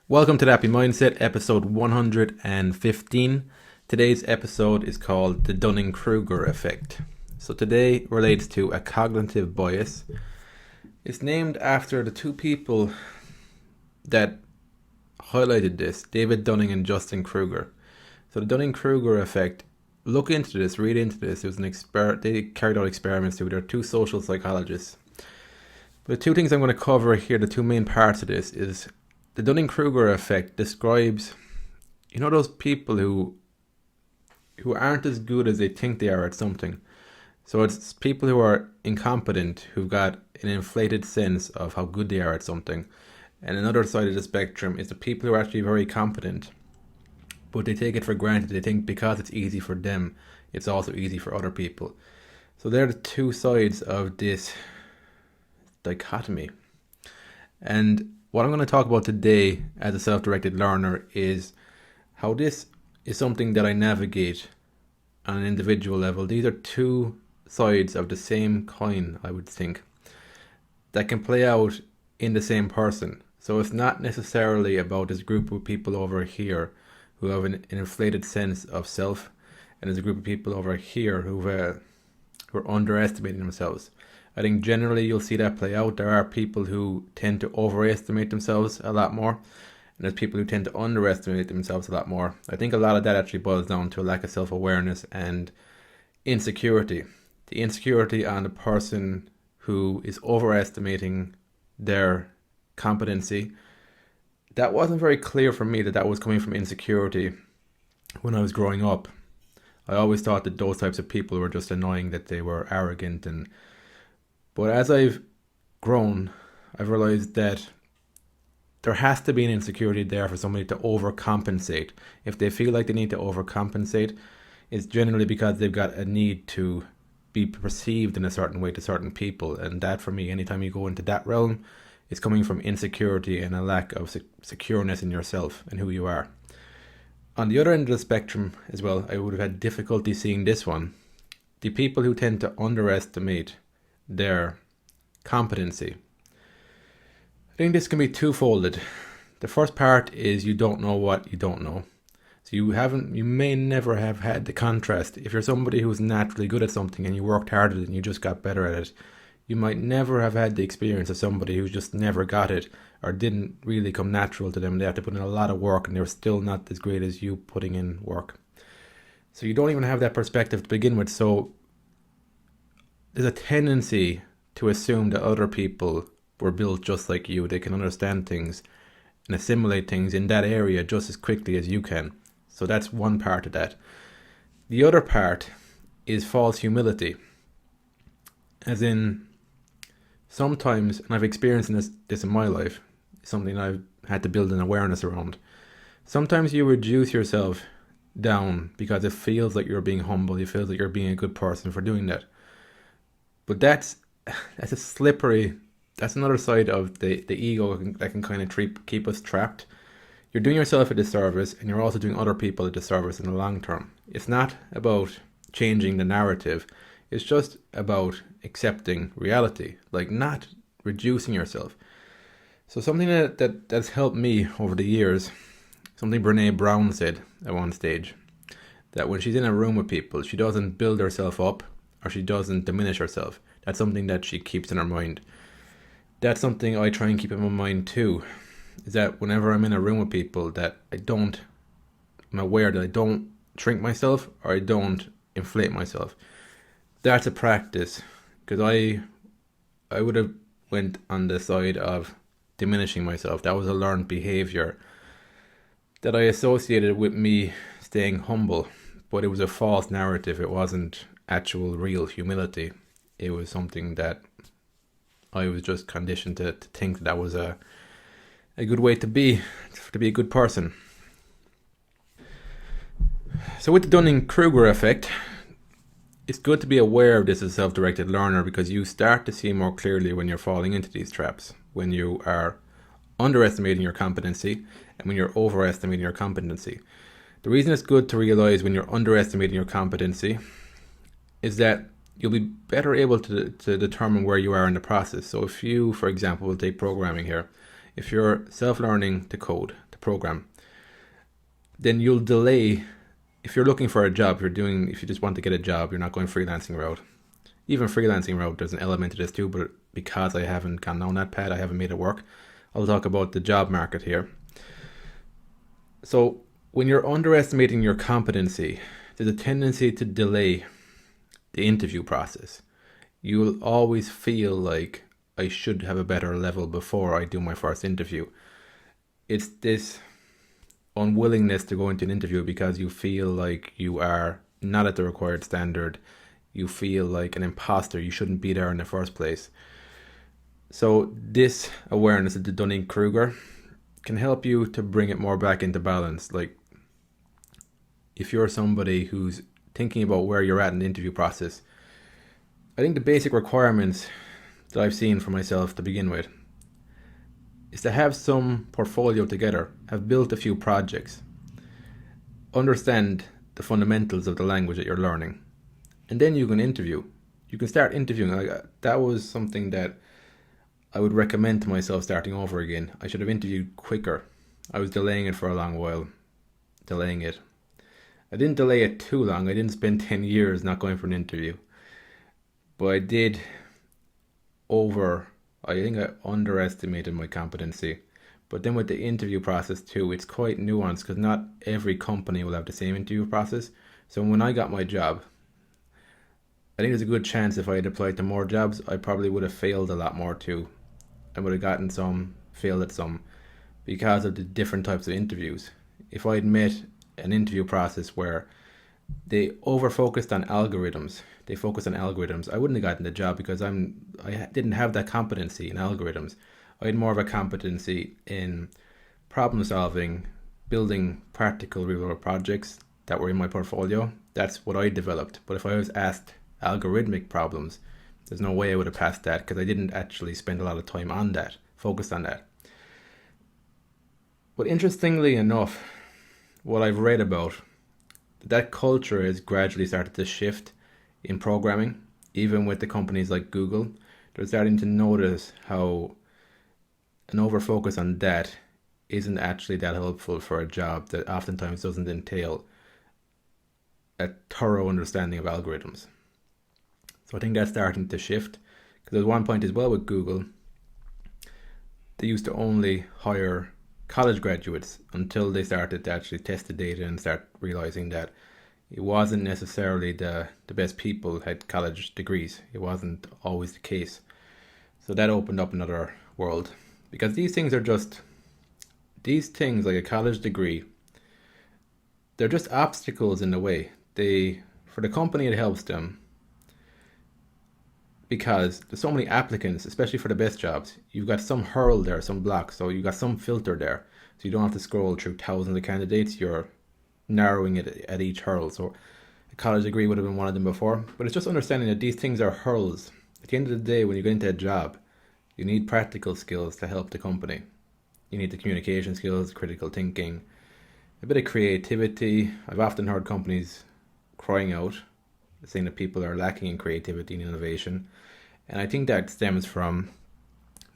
Welcome to the Happy Mindset, episode 115. Today's episode is called the Dunning Kruger Effect. So today relates to a cognitive bias. It's named after the two people that highlighted this, David Dunning and Justin Kruger. So the Dunning Kruger Effect, look into this, read into this. It was they carried out experiments too. They're two social psychologists. But the two things I'm going to cover here, the two main parts of this, is the Dunning-Kruger effect describes, those people who aren't as good as they think they are at something. So it's people who are incompetent, who've got an inflated sense of how good they are at something. And another side of the spectrum is the people who are actually very competent, but they take it for granted. They think because it's easy for them, it's also easy for other people. So they're the two sides of this dichotomy. And what I'm going to talk about today as a self-directed learner is how this is something that I navigate on an individual level. These are two sides of the same coin, I would think, that can play out in the same person. So it's not necessarily about this group of people over here who have an inflated sense of self, and there's a group of people over here who are underestimating themselves. I think generally you'll see that play out. There are people who tend to overestimate themselves a lot more, and there's people who tend to underestimate themselves a lot more. I think a lot of that actually boils down to a lack of self-awareness and insecurity. The insecurity on the person who is overestimating their competency. That wasn't very clear for me that was coming from insecurity when I was growing up. I always thought that those types of people were just annoying, that they were arrogant. But as I've grown, I've realized that there has to be an insecurity there for somebody to overcompensate. If they feel like they need to overcompensate, it's generally because they've got a need to be perceived in a certain way to certain people. And that, for me, anytime you go into that realm, is coming from insecurity and a lack of secureness in yourself and who you are. On the other end of the spectrum as well, I would have had difficulty seeing this one. The people who tend to underestimate their competency. I think this can be twofolded. The first part is you don't know what you don't know. So you may never have had the contrast. If you're somebody who's naturally good at something and you worked hard at it and you just got better at it, you might never have had the experience of somebody who just never got it or didn't really come natural to them. They have to put in a lot of work and they're still not as great as you putting in work. So you don't even have that perspective to begin with. So there's a tendency to assume that other people were built just like you. They can understand things and assimilate things in that area just as quickly as you can. So that's one part of that. The other part is false humility. As in, sometimes, and I've experienced this in my life, something I've had to build an awareness around. Sometimes you reduce yourself down because it feels like you're being humble. It feels like you're being a good person for doing that. But that's a slippery, that's another side of the ego that can kind of keep us trapped. You're doing yourself a disservice and you're also doing other people a disservice in the long term. It's not about changing the narrative. It's just about accepting reality, like not reducing yourself. So something that's helped me over the years, something Brene Brown said at one stage, that when she's in a room with people, she doesn't build herself up or she doesn't diminish herself. That's something that she keeps in her mind. That's something I try and keep in my mind too, is that whenever I'm in a room with people, that I'm aware that I don't shrink myself or I don't inflate myself. That's a practice, because I would have went on the side of diminishing myself. That was a learned behavior that I associated with me staying humble, but it was a false narrative. It wasn't actual real humility. It was something that I was just conditioned to think that was a good way to be a good person. So with the Dunning-Kruger effect, it's good to be aware of this as a self-directed learner, because you start to see more clearly when you're falling into these traps, when you are underestimating your competency and when you're overestimating your competency. The reason it's good to realize when you're underestimating your competency is that you'll be better able to determine where you are in the process. So if you, for example, will take programming here. If you're self-learning to code, the program, then you'll delay. If you're looking for a job, if you just want to get a job, you're not going freelancing route. Even freelancing route, there's an element to this too, but because I haven't gone down that path, I haven't made it work. I'll talk about the job market here. So when you're underestimating your competency, there's a tendency to delay the interview process. You will always feel like I should have a better level before I do my first interview. It's this unwillingness to go into an interview because you feel like you are not at the required standard. You feel like an imposter. You shouldn't be there in the first place. So this awareness of the Dunning Kruger can help you to bring it more back into balance. Like if you're somebody who's thinking about where you're at in the interview process, I think the basic requirements that I've seen for myself to begin with is to have some portfolio together, have built a few projects, understand the fundamentals of the language that you're learning, and then you can interview. You can start interviewing. That was something that I would recommend to myself starting over again. I should have interviewed quicker. I was delaying it for a long while. I didn't delay it too long. I didn't spend 10 years not going for an interview. But I did I think I underestimated my competency. But then with the interview process too, it's quite nuanced because not every company will have the same interview process. So when I got my job, I think there's a good chance if I had applied to more jobs, I probably would have failed a lot more too. I would have gotten some, failed at some, because of the different types of interviews. If I had met an interview process where they over-focused on algorithms, I wouldn't have gotten the job because I didn't have that competency in algorithms. I had more of a competency in problem solving, building practical real-world projects that were in my portfolio. That's what I developed. But if I was asked algorithmic problems, there's no way I would have passed that because I didn't actually spend a lot of time on that, focused on that. But interestingly enough, what I've read about, that culture has gradually started to shift in programming, even with the companies like Google. They're starting to notice how an over-focus on that isn't actually that helpful for a job that oftentimes doesn't entail a thorough understanding of algorithms. So I think that's starting to shift. Because at one point as well with Google, they used to only hire college graduates until they started to actually test the data and start realizing that it wasn't necessarily the best people had college degrees. It wasn't always the case. So that opened up another world. Because these things like a college degree, they're just obstacles in the way. For the company, it helps them because there's so many applicants, especially for the best jobs. You've got some hurdle there, some block, so you've got some filter there. So you don't have to scroll through thousands of candidates. You're narrowing it at each hurdle. So a college degree would have been one of them before. But it's just understanding that these things are hurdles. At the end of the day, when you get into a job, you need practical skills to help the company. You need the communication skills, critical thinking, a bit of creativity. I've often heard companies crying out, saying that people are lacking in creativity and innovation. And I think that stems from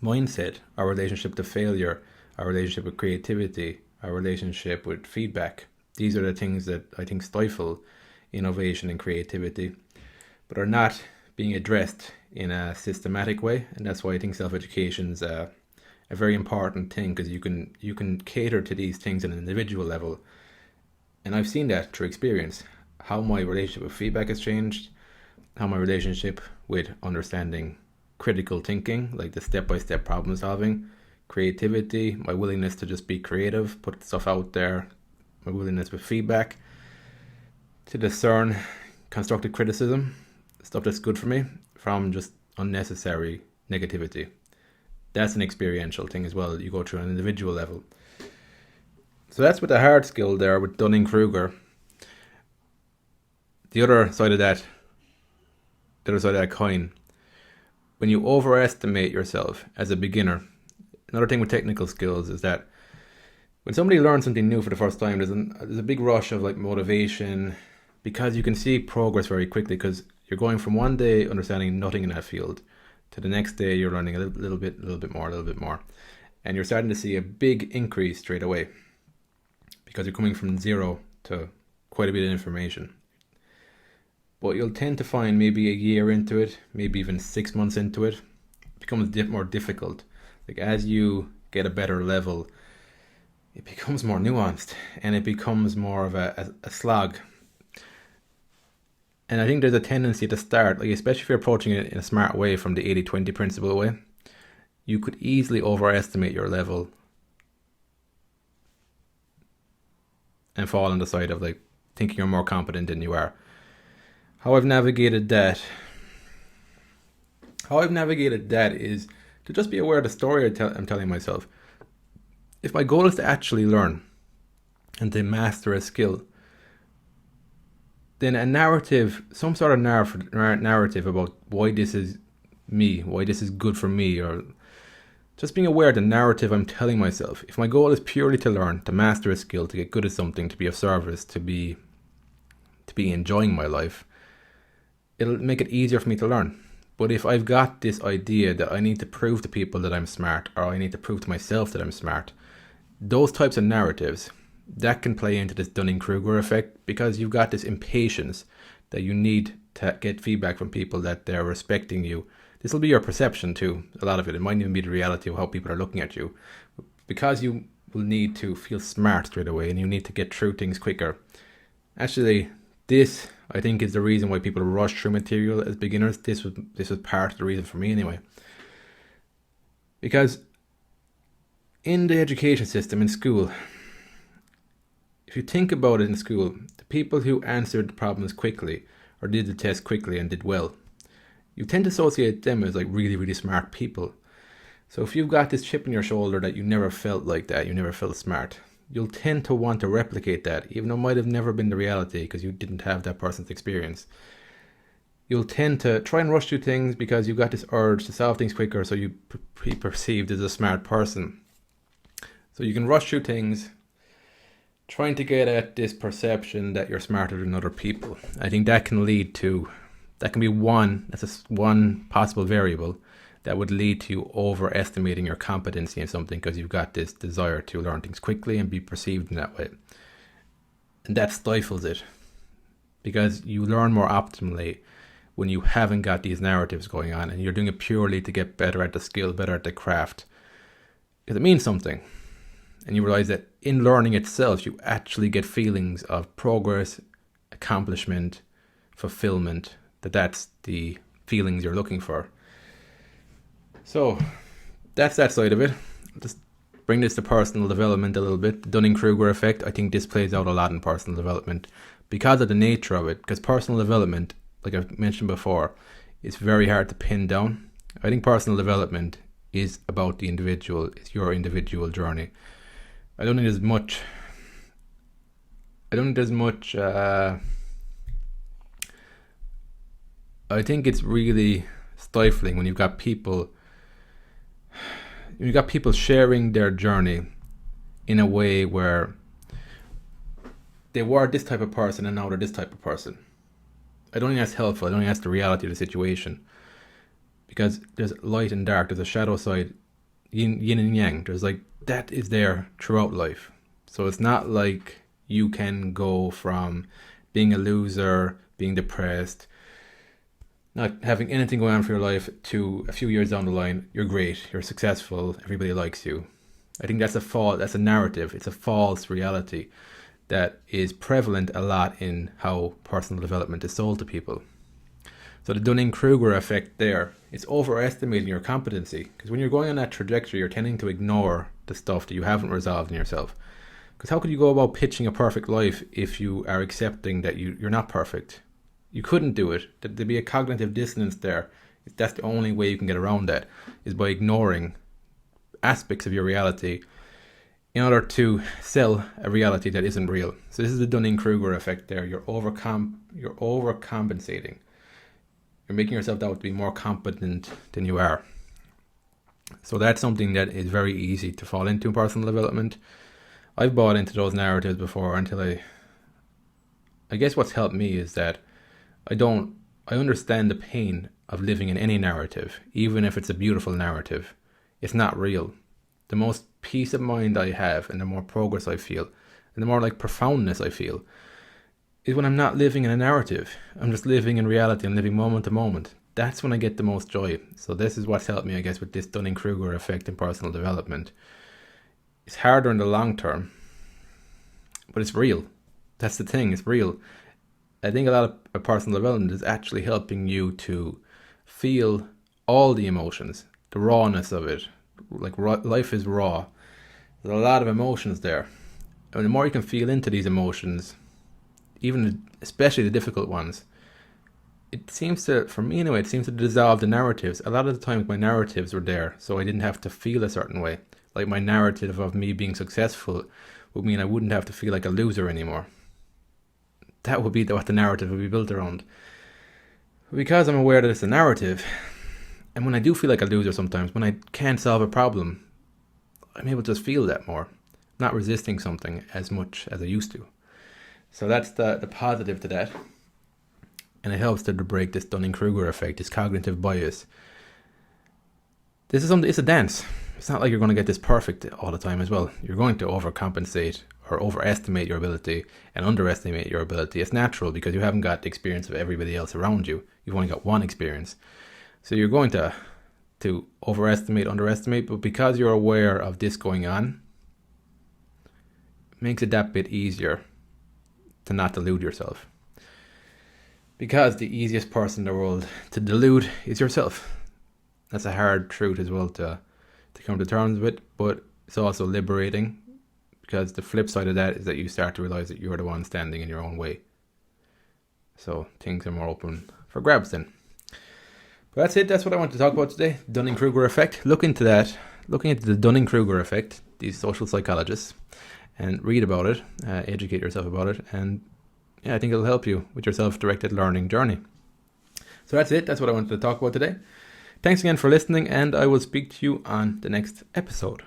mindset, our relationship to failure, our relationship with creativity, our relationship with feedback. These are the things that I think stifle innovation and creativity, but are not being addressed in a systematic way. And that's why I think self-education is a very important thing, because you can cater to these things at an individual level. And I've seen that through experience, how my relationship with feedback has changed, how my relationship with understanding critical thinking, like the step-by-step problem solving, creativity, my willingness to just be creative, put stuff out there, my willingness with feedback, to discern constructive criticism, stuff that's good for me, from just unnecessary negativity. That's an experiential thing as well that you go through on an individual level. So that's with the hard skill there with Dunning Kruger. The other side of that coin, when you overestimate yourself as a beginner, another thing with technical skills is that when somebody learns something new for the first time, there's a big rush of like motivation, because you can see progress very quickly, because you're going from one day understanding nothing in that field to the next day you're learning a little bit more, and you're starting to see a big increase straight away. because you're coming from zero to quite a bit of information. But you'll tend to find maybe a year into it, maybe even 6 months into it, it becomes more difficult. Like as you get a better level, it becomes more nuanced and it becomes more of a slog. And I think there's a tendency to start, like especially if you're approaching it in a smart way from the 80-20 principle way, you could easily overestimate your level and fall on the side of like thinking you're more competent than you are. How I've navigated that is to just be aware of the story I'm telling myself. If my goal is to actually learn and to master a skill, then a narrative, some sort of narrative about why this is me, why this is good for me, or just being aware of the narrative I'm telling myself. If my goal is purely to learn, to master a skill, to get good at something, to be of service, to be enjoying my life, it'll make it easier for me to learn. But if I've got this idea that I need to prove to people that I'm smart, or I need to prove to myself that I'm smart, those types of narratives, that can play into this Dunning Kruger effect, because you've got this impatience that you need to get feedback from people that they're respecting you. This will be your perception too, a lot of it. It might even be the reality of how people are looking at you. Because you will need to feel smart straight away and you need to get through things quicker. Actually, this, I think, is the reason why people rush through material as beginners. This was part of the reason for me anyway. Because in the education system, in school, if you think about it in school, the people who answered the problems quickly or did the test quickly and did well, you tend to associate them as like really, really smart people. So if you've got this chip on your shoulder that you never felt like that, you never felt smart, you'll tend to want to replicate that, even though it might have never been the reality because you didn't have that person's experience. You'll tend to try and rush through things because you've got this urge to solve things quicker, so you be perceived as a smart person. So you can rush through things, trying to get at this perception that you're smarter than other people. I think that can be one possible variable that would lead to you overestimating your competency in something because you've got this desire to learn things quickly and be perceived in that way. And that stifles it because you learn more optimally when you haven't got these narratives going on and you're doing it purely to get better at the skill, better at the craft. Because it means something. And you realize that in learning itself, you actually get feelings of progress, accomplishment, fulfillment, that's the feelings you're looking for. So that's that side of it. Just bring this to personal development a little bit. The Dunning Kruger effect, I think this plays out a lot in personal development because of the nature of it. Because personal development, like I've mentioned before, is very hard to pin down. I think personal development is about the individual. It's your individual journey. I don't think there's much. I think it's really stifling when you've got people sharing their journey in a way where they were this type of person and now they're this type of person. I don't think that's helpful. I don't think that's the reality of the situation. Because there's light and dark, there's a shadow side, yin and yang. There's like, that is there throughout life. So it's not like you can go from being a loser, being depressed, not having anything going on for your life to a few years down the line, you're great, you're successful, everybody likes you. I think that's a narrative. It's a false reality that is prevalent a lot in how personal development is sold to people. So the Dunning Kruger effect there, it's overestimating your competency. Because when you're going on that trajectory, you're tending to ignore the stuff that you haven't resolved in yourself. Because how could you go about pitching a perfect life if you are accepting that you're not perfect? You couldn't do it. There'd be a cognitive dissonance there. That's the only way you can get around that, is by ignoring aspects of your reality in order to sell a reality that isn't real. So this is the Dunning Kruger effect there. You're overcompensating. You're making yourself out to be more competent than you are. So that's something that is very easy to fall into in personal development. I've bought into those narratives before until I guess what's helped me is that I understand the pain of living in any narrative, even if it's a beautiful narrative. It's not real. The most peace of mind I have and the more progress I feel, and the more like profoundness I feel, is when I'm not living in a narrative. I'm just living in reality and living moment to moment. That's when I get the most joy. So this is what's helped me, I guess, with this Dunning Kruger effect in personal development. It's harder in the long term, but it's real. That's the thing, it's real. I think a lot of personal development is actually helping you to feel all the emotions, the rawness of it. Like life is raw. There's a lot of emotions there. And the more you can feel into these emotions, especially the difficult ones, it seems to, for me anyway, it seems to dissolve the narratives. A lot of the times my narratives were there, so I didn't have to feel a certain way. Like my narrative of me being successful would mean I wouldn't have to feel like a loser anymore. That would be what the narrative would be built around. Because I'm aware that it's a narrative, and when I do feel like a loser sometimes, when I can't solve a problem, I'm able to just feel that more, not resisting something as much as I used to. So that's the positive to that. And it helps to break this Dunning Kruger effect, this cognitive bias. This is it's a dance. It's not like you're going to get this perfect all the time as well. You're going to overcompensate or overestimate your ability and underestimate your ability. It's natural because you haven't got the experience of everybody else around you. You've only got one experience. So you're going to overestimate, underestimate, but because you're aware of this going on, it makes it that bit easier to not delude yourself. Because the easiest person in the world to delude is yourself. That's a hard truth as well to come to terms with, but it's also liberating, because the flip side of that is that you start to realize that you're the one standing in your own way. So things are more open for grabs then. But that's it. That's what I want to talk about today. Dunning Kruger effect. Look into that. Looking into the Dunning Kruger effect, these social psychologists, and read about it, educate yourself about it, and I think it'll help you with your self-directed learning journey. So that's it. That's what I wanted to talk about today. Thanks again for listening, and I will speak to you on the next episode.